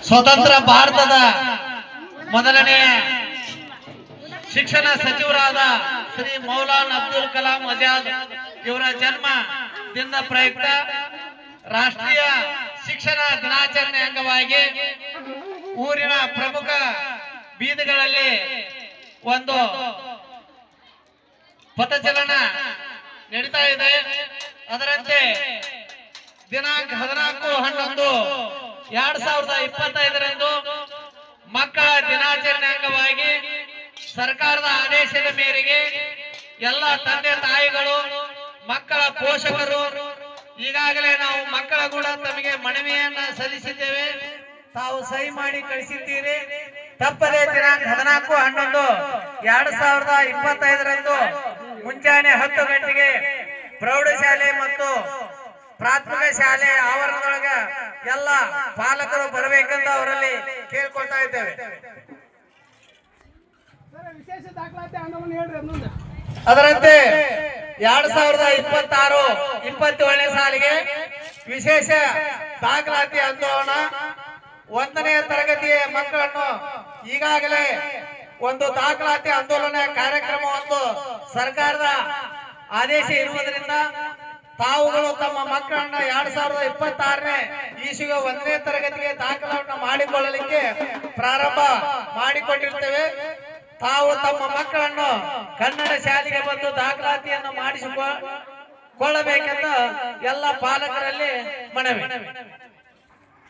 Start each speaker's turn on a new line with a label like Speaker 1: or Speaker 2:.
Speaker 1: ಸ್ವತಂತ್ರ ಭಾರತದ ಮೊದಲನೆಯ ಶಿಕ್ಷಣ ಸಚಿವರಾದ ಶ್ರೀ ಮೌಲಾನಾ ಅಬ್ದುಲ್ ಕಲಾಂ ಆಜಾದ್ ಇವರ ಜನ್ಮ ದಿನದ ಪ್ರಯುಕ್ತ ರಾಷ್ಟ್ರೀಯ ಶಿಕ್ಷಣ ದಿನಾಚರಣೆ ಅಂಗವಾಗಿ ಊರಿನ ಪ್ರಮುಖ ಬೀದಿಗಳಲ್ಲಿ ಒಂದು ಪಥಚಲನ ನಡೀತಾ ಇದೆ. ಅದರಂತೆ ದಿನಾಂಕ 14/11/2025 ಮಕ್ಕಳ ದಿನಾಚರಣೆ ಅಂಗವಾಗಿ ಸರ್ಕಾರದ ಆದೇಶದ ಮೇರೆಗೆ ಎಲ್ಲ ತಂದೆ ತಾಯಿಗಳು ಮಕ್ಕಳ ಪೋಷಕರು ಈಗಾಗಲೇ ನಾವು ಮಕ್ಕಳ ಕೂಡ ತಮಗೆ ಮನವಿಯನ್ನ ಸಲ್ಲಿಸಿದ್ದೇವೆ. ತಾವು ಸಹಿ ಮಾಡಿ ಕಳಿಸಿದ್ದೀರಿ. ತಪ್ಪದೇ ದಿನಾಂಕ 14/11/2025 ಮುಂಜಾನೆ 10 ಗಂಟೆಗೆ ಪ್ರೌಢಶಾಲೆ ಮತ್ತು ಪ್ರಾಥಮಿಕ ಶಾಲೆ ಆವರಣದೊಳಗ ಎಲ್ಲ ಪಾಲಕರು ಬರಬೇಕೆಂದು ಅವರಲ್ಲಿ ಕೇಳ್ಕೊಳ್ತಾ ಇದ್ದೇವೆ. ಅದರಂತೆ 2026-27ನೇ ಸಾಲಿಗೆ ವಿಶೇಷ ದಾಖಲಾತಿ ಆಂದೋಲನ 1ನೇ ತರಗತಿಯ ಮಕ್ಕಳನ್ನು ಈಗಾಗಲೇ ಒಂದು ದಾಖಲಾತಿ ಆಂದೋಲನ ಕಾರ್ಯಕ್ರಮವನ್ನು ಸರ್ಕಾರದ ಆದೇಶ ಇರುವುದರಿಂದ ತಾವುಗಳು ತಮ್ಮ ಮಕ್ಕಳನ್ನ 2026ನೇ ಇಸುವಿಗೆ 1ನೇ ತರಗತಿಗೆ ದಾಖಲವನ್ನು ಮಾಡಿಕೊಳ್ಳಲಿಕ್ಕೆ ಪ್ರಾರಂಭ ಮಾಡಿಕೊಂಡಿರ್ತೇವೆ. ತಾವು ತಮ್ಮ ಮಕ್ಕಳನ್ನು ಕನ್ನಡ ಶಾಲೆಗೆ ಬಂದು ದಾಖಲಾತಿಯನ್ನು ಮಾಡಿಸಿಕೊಳ್ಳಬೇಕೆಂದು ಎಲ್ಲ ಪಾಲಕರಲ್ಲಿ ಮನವಿ.